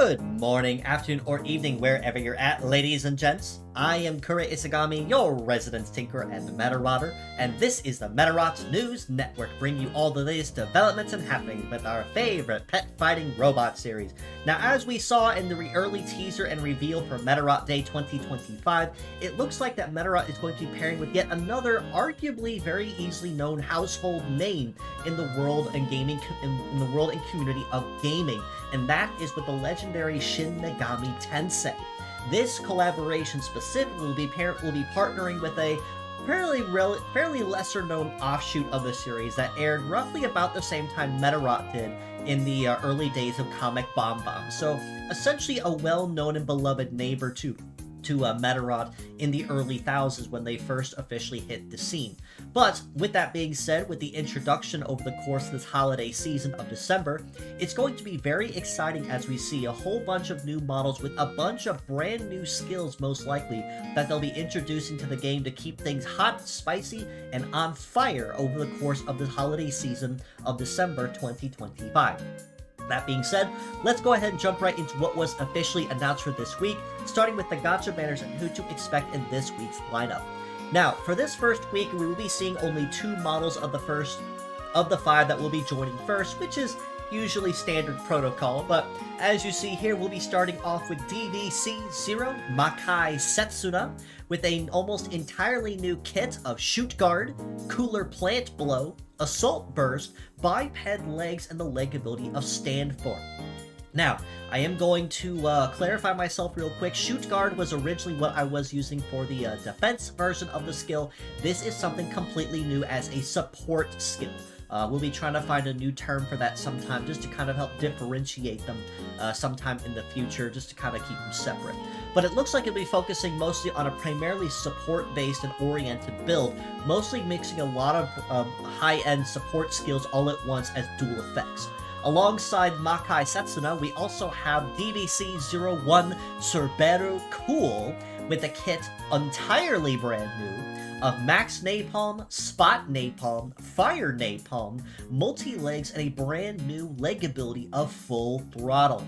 Good morning, afternoon, or evening, wherever you're at, ladies and gents. I am Kure Isagami, your resident tinker and Medarotter, and this is the Medarot News Network, bringing you all the latest developments and happenings with our favorite pet-fighting robot series. Now, as we saw in the early teaser and reveal for Medarot Day 2025, it looks like that Medarot is going to be pairing with yet another, arguably very easily known household name in the world and gaming in the world and community of gaming, and that is with the legendary Shin Megami Tensei. This collaboration specifically will be partnering with a fairly lesser-known offshoot of the series that aired roughly about the same time Medarot did in the early days of Comic Bomb Bomb. So essentially a well-known and beloved neighbor to Medarot in the early thousands when they first officially hit the scene. But with that being said, with the introduction over the course of this holiday season of December, it's going to be very exciting as we see a whole bunch of new models with a bunch of brand new skills, most likely, that they'll be introducing to the game to keep things hot, spicy, and on fire over the course of the holiday season of December 2025. That being said, let's go ahead and jump right into what was officially announced for this week, starting with the gacha banners and who to expect in this week's lineup. Now, for this first week, we will be seeing only 2 models of the 5 that will be joining first, which is usually standard protocol, but as you see here, we'll be starting off with DVC-0 Makai Setsuna, with an almost entirely new kit of Shoot Guard, Cooler Plant Blow, Assault Burst, Biped Legs, and the leg ability of Stand Form. Now, I am going to clarify myself real quick. Shoot Guard was originally what I was using for the defense version of the skill. This is something completely new as a support skill. We'll be trying to find a new term for that sometime, just to kind of help differentiate them sometime in the future, just to kind of keep them separate. But it looks like it'll be focusing mostly on a primarily support-based and oriented build, mostly mixing a lot of high-end support skills all at once as dual effects. Alongside Makai Setsuna, we also have DVC-01 Cerberus Cool, with a kit entirely brand new of Max Napalm, Spot Napalm, Fire Napalm, multi-legs, and a brand new leg ability of Full Throttle.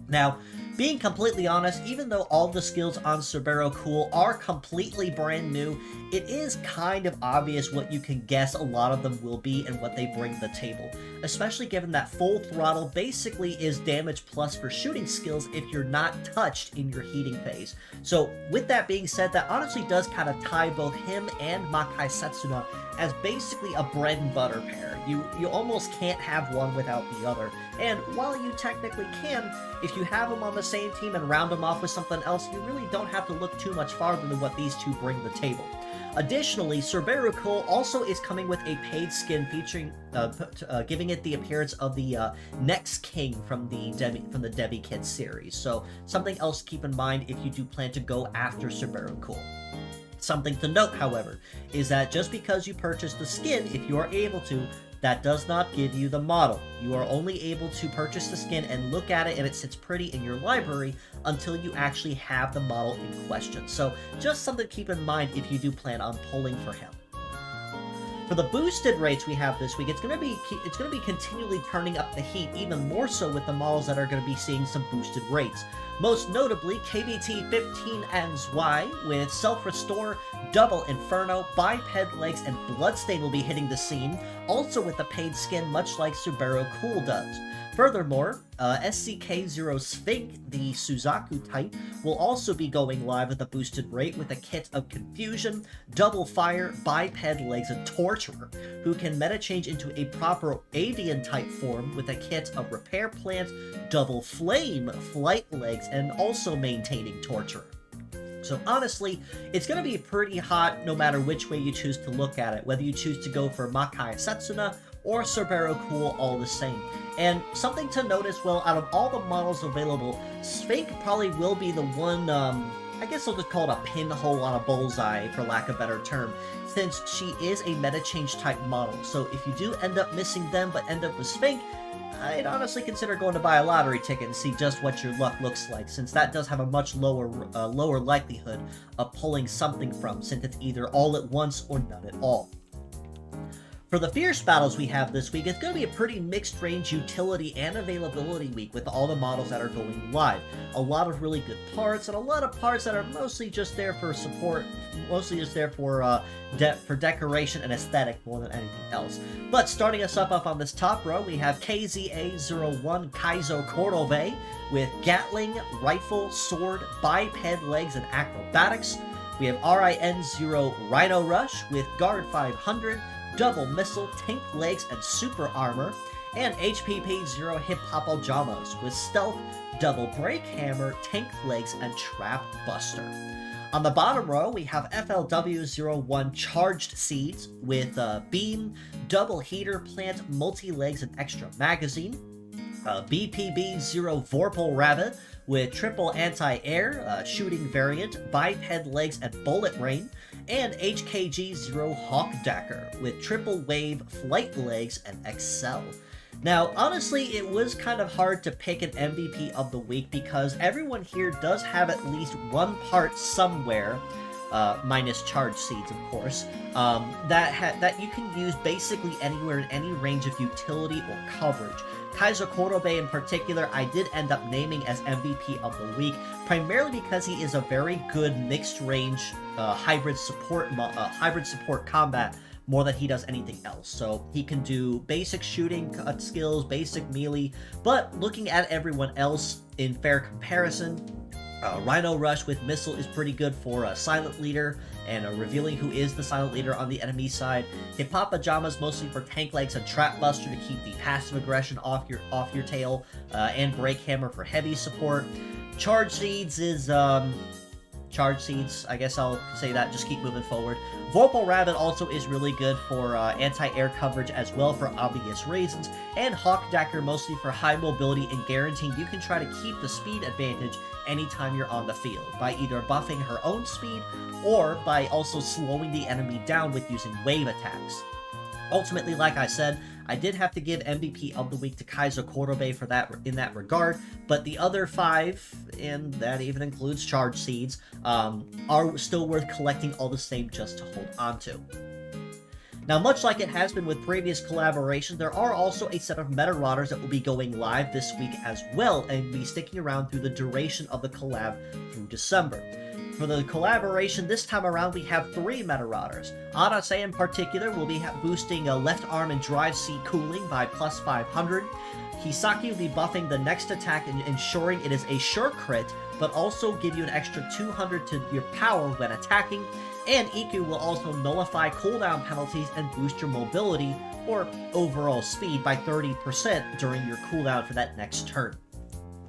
Now, being completely honest, even though all the skills on Cerberus Cool are completely brand new, it is kind of obvious what you can guess a lot of them will be and what they bring to the table. Especially given that Full Throttle basically is damage plus for shooting skills if you're not touched in your heating phase. So with that being said, that honestly does kind of tie both him and Makai Setsuna as basically a bread and butter pair. You almost can't have one without the other. And while you technically can, if you have them on the same team and round them off with something else, you really don't have to look too much farther than what these two bring to the table. Additionally, Cerberus Cool also is coming with a paid skin featuring, giving it the appearance of the Next King from the Debbie Kit series. So something else to keep in mind if you do plan to go after Cerberus Cool. Something to note, however, is that just because you purchase the skin, if you are able to, that does not give you the model. You are only able to purchase the skin and look at it, and it sits pretty in your library until you actually have the model in question. So just something to keep in mind if you do plan on pulling for him. For the boosted rates we have this week, it's going to be continually turning up the heat, even more so with the models that are going to be seeing some boosted rates. Most notably, KBT-15NY with Self-Restore, Double Inferno, Biped Legs, and Bloodstain will be hitting the scene, also with a paid skin much like Cerberus Cool does. Furthermore, SCK-0 Sphinx, the Suzaku type, will also be going live with a boosted rate with a kit of Confusion, Double Fire, Biped Legs, and Torturer, who can meta change into a proper Avian type form with a kit of Repair Plant, Double Flame, Flight Legs, and also maintaining Torturer. So honestly, it's going to be pretty hot no matter which way you choose to look at it, whether you choose to go for Makai Setsuna or Cerberus Cool, all the same. And something to note as well, out of all the models available, Sphinx probably will be the one, I guess I'll just call it a pinhole on a bullseye, for lack of a better term, since she is a meta change type model. So if you do end up missing them but end up with Sphinx, I'd honestly consider going to buy a lottery ticket and see just what your luck looks like, since that does have a much lower likelihood of pulling something from, since it's either all at once or none at all. For the fierce battles we have this week, it's going to be a pretty mixed range utility and availability week with all the models that are going live. A lot of really good parts, and a lot of parts that are mostly just there for support, mostly just there for decoration and aesthetic more than anything else. But starting us up on this top row, we have KZA-01 Kaizo Korobe with Gatling, Rifle, Sword, Biped Legs, and Acrobatics. We have RIN-0 Rhino Rush with Guard 500, Double Missile, Tank Legs, and Super Armor, and HPP-0 Hippopotamus with Stealth, Double Break Hammer, Tank Legs, and Trap Buster. On the bottom row, we have FLW-01 Charged Seeds with Beam, Double Heater Plant, Multi-Legs, and Extra Magazine. BPB-0 Vorpal Rabbit with triple anti-air, shooting variant, biped legs, and bullet rain, and HKG-0 Hawkdacker with triple wave, flight legs, and excel. Now, honestly, it was kind of hard to pick an MVP of the week because everyone here does have at least one part somewhere, minus Charged Seeds, of course, that you can use basically anywhere in any range of utility or coverage. Kaizo Korobe in particular, I did end up naming as MVP of the week, primarily because he is a very good mixed-range hybrid support combat more than he does anything else. So he can do basic shooting skills, basic melee, but looking at everyone else in fair comparison, Rhino Rush with Missile is pretty good for a Silent Leader and revealing who is the Silent Leader on the enemy side. Hippopotamus mostly for Tank Legs and Trap Buster to keep the passive aggression off your tail, and Break Hammer for heavy support. Charge Seeds is Charge Seeds, I guess I'll say that, just keep moving forward. Vorpal Rabbit also is really good for anti-air coverage as well for obvious reasons, and Hawkdacker mostly for high mobility and guaranteeing you can try to keep the speed advantage anytime you're on the field, by either buffing her own speed or by also slowing the enemy down with using wave attacks. Ultimately, like I said, I did have to give MVP of the week to Kaizo Korobe for that in that regard, but the other 5, and that even includes Charge Seeds, are still worth collecting all the same just to hold on to. Now, much like it has been with previous collaborations, there are also a set of Medarotters that will be going live this week as well, and be sticking around through the duration of the collab through December. For the collaboration this time around, we have 3 Medarotters. Arase in particular will be boosting left arm and drive seat cooling by plus 500. Hisaki will be buffing the next attack and ensuring it is a sure crit, but also give you an extra 200 to your power when attacking. And Iku will also nullify cooldown penalties and boost your mobility, or overall speed, by 30% during your cooldown for that next turn.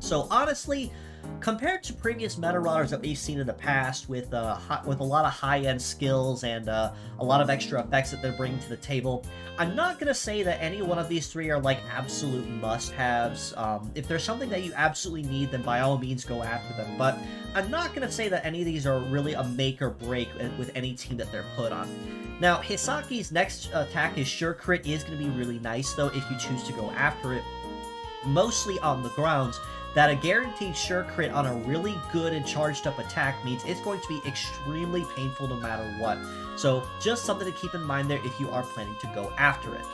So honestly, compared to previous Medarotters that we've seen in the past with a lot of high-end skills and a lot of extra effects that they're bringing to the table, I'm not going to say that any one of these 3 are like absolute must-haves. If there's something that you absolutely need, then by all means go after them, but I'm not going to say that any of these are really a make or break with any team that they're put on. Now, Hisaki's next attack, his sure crit, is going to be really nice though if you choose to go after it, mostly on the grounds that a guaranteed sure crit on a really good and charged up attack means it's going to be extremely painful no matter what. So just something to keep in mind there if you are planning to go after it.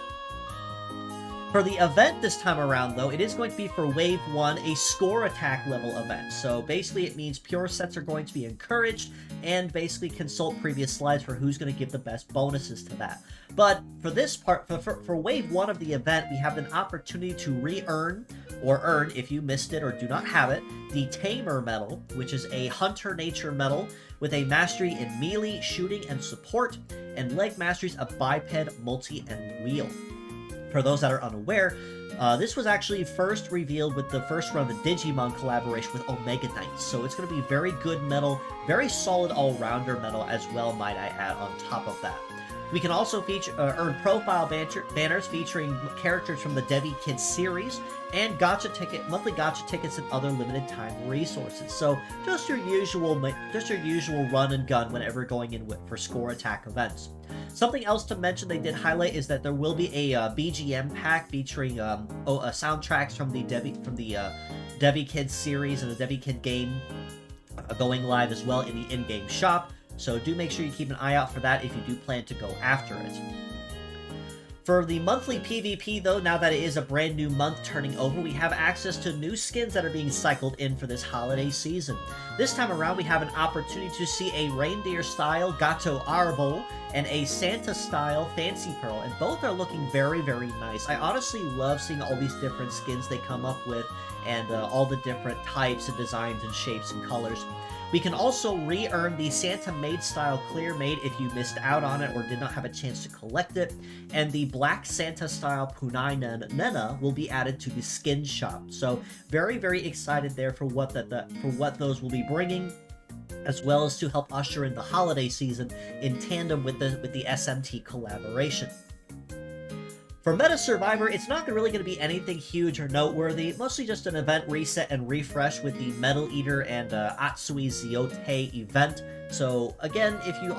For the event this time around, though, it is going to be for Wave 1, a score attack level event. So basically it means pure sets are going to be encouraged, and basically consult previous slides for who's going to give the best bonuses to that. But for this part, for Wave 1 of the event, we have an opportunity to re-earn, or earn if you missed it or do not have it, the Tamer Medal, which is a Hunter Nature Medal with a mastery in melee, shooting, and support, and leg masteries of biped, multi, and wheel. For those that are unaware, this was actually first revealed with the first run of the Digimon collaboration with Omega Knights, so it's going to be very good medal, very solid all-rounder medal as well, might I add, on top of that. We can also earn profile banners featuring characters from the Devi Kids series, and monthly gacha tickets and other limited time resources. So just your usual run and gun whenever going in for score attack events. Something else to mention they did highlight is that there will be a BGM pack featuring soundtracks from the Devi Kids series and the Devi Kid game going live as well in the in-game shop. So do make sure you keep an eye out for that if you do plan to go after it. For the monthly PvP, though, now that it is a brand new month turning over, we have access to new skins that are being cycled in for this holiday season. This time around, we have an opportunity to see a reindeer-style Gato Arbol and a Santa-style Fancy Pearl, and both are looking very, very nice. I honestly love seeing all these different skins they come up with, and all the different types and designs and shapes and colors. We can also re-earn the Santa Maid style Clear Maid if you missed out on it or did not have a chance to collect it, and the Black Santa style Punai Nena will be added to the skin shop. So very, very excited there for what those will be bringing, as well as to help usher in the holiday season in tandem with the SMT collaboration. For Meta Survivor, it's not really going to be anything huge or noteworthy, mostly just an event reset and refresh with the Metal Eater and Atsui Ziote event. So again, if you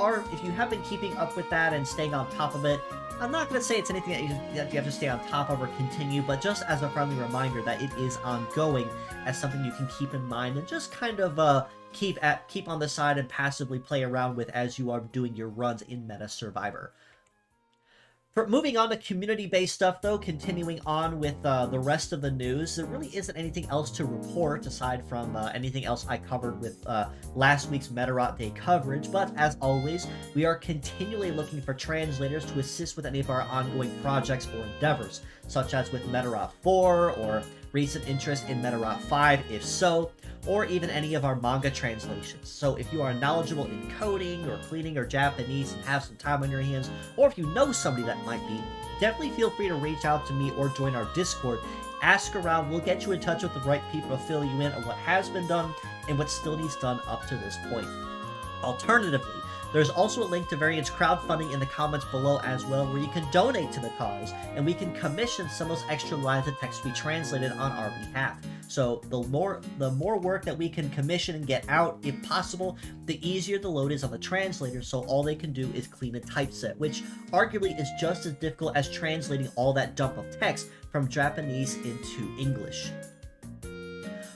have been keeping up with that and staying on top of it, I'm not going to say it's anything that you have to stay on top of or continue, but just as a friendly reminder that it is ongoing as something you can keep in mind and just kind of keep on the side and passively play around with as you are doing your runs in Meta Survivor. Moving on to community-based stuff, though, continuing on with the rest of the news, there really isn't anything else to report aside from anything else I covered with last week's Medarot Day coverage, but as always, we are continually looking for translators to assist with any of our ongoing projects or endeavors, such as with Medarot 4, or recent interest in Medarot 5, if so, or even any of our manga translations. So if you are knowledgeable in coding or cleaning or Japanese and have some time on your hands, or if you know somebody that might be, definitely feel free to reach out to me or join our Discord. Ask around, we'll get you in touch with the right people to fill you in on what has been done and what still needs done up to this point. Alternatively, there's also a link to Variant's crowdfunding in the comments below as well, where you can donate to the cause, and we can commission some of those extra lines of text we translated on our behalf. So the more work that we can commission and get out, if possible, the easier the load is on the translator, so all they can do is clean a typeset, which arguably is just as difficult as translating all that dump of text from Japanese into English.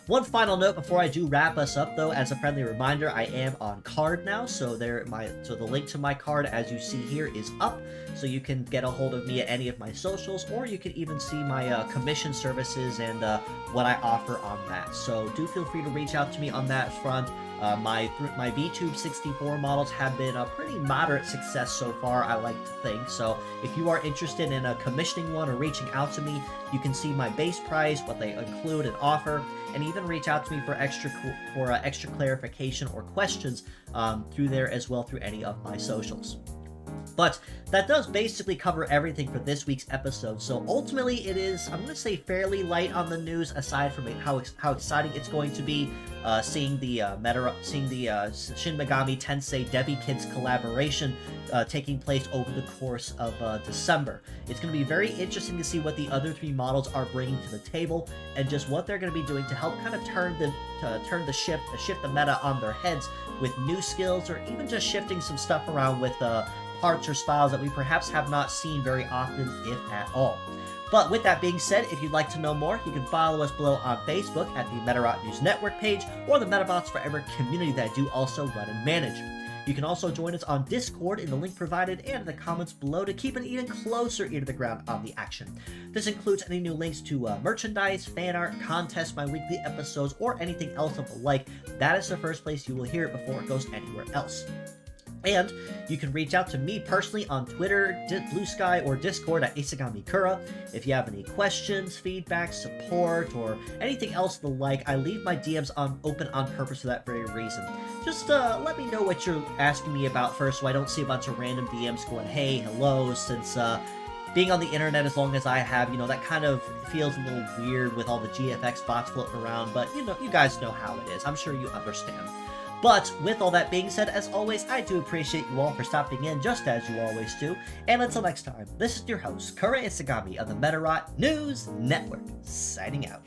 One final note before I do wrap us up, though, as a friendly reminder, I am on Card now, so the link to my card, as you see here, is up, so you can get a hold of me at any of my socials, or you can even see my commission services and what I offer on that. So do feel free to reach out to me on that front. My VTube 64 models have been a pretty moderate success so far, I like to think. So if you are interested in commissioning one or reaching out to me, you can see my base price, what they include and offer, and even reach out to me for extra clarification or questions through there as well, through any of my socials. But that does basically cover everything for this week's episode. So ultimately, it is, I'm going to say, fairly light on the news, aside from how exciting it's going to be seeing the Shin Megami Tensei Debbie Kids collaboration taking place over the course of December. It's going to be very interesting to see what the other three models are bringing to the table, and just what they're going to be doing to help kind of shift the meta on their heads with new skills, or even just shifting some stuff around with parts or styles that we perhaps have not seen very often, if at all. But with that being said, if you'd like to know more, you can follow us below on Facebook at the Medarot News Network page, or the Metabots Forever community that I do also run and manage. You can also join us on Discord in the link provided and in the comments below to keep an even closer ear to the ground on the action. This includes any new links to merchandise, fan art, contests, my weekly episodes, or anything else of the like. That is the first place you will hear it before it goes anywhere else. And you can reach out to me personally on Twitter, Blue Sky, or Discord at Isagami Kura. If you have any questions, feedback, support, or anything else the like, I leave my DMs open on purpose for that very reason. Just let me know what you're asking me about first, so I don't see a bunch of random DMs going, hey, hello, since being on the internet as long as I have, that kind of feels a little weird with all the GFX bots floating around, but you guys know how it is. I'm sure you understand. But with all that being said, as always, I do appreciate you all for stopping in, just as you always do. And until next time, this is your host, Kura Isagami of the Medarot News Network, signing out.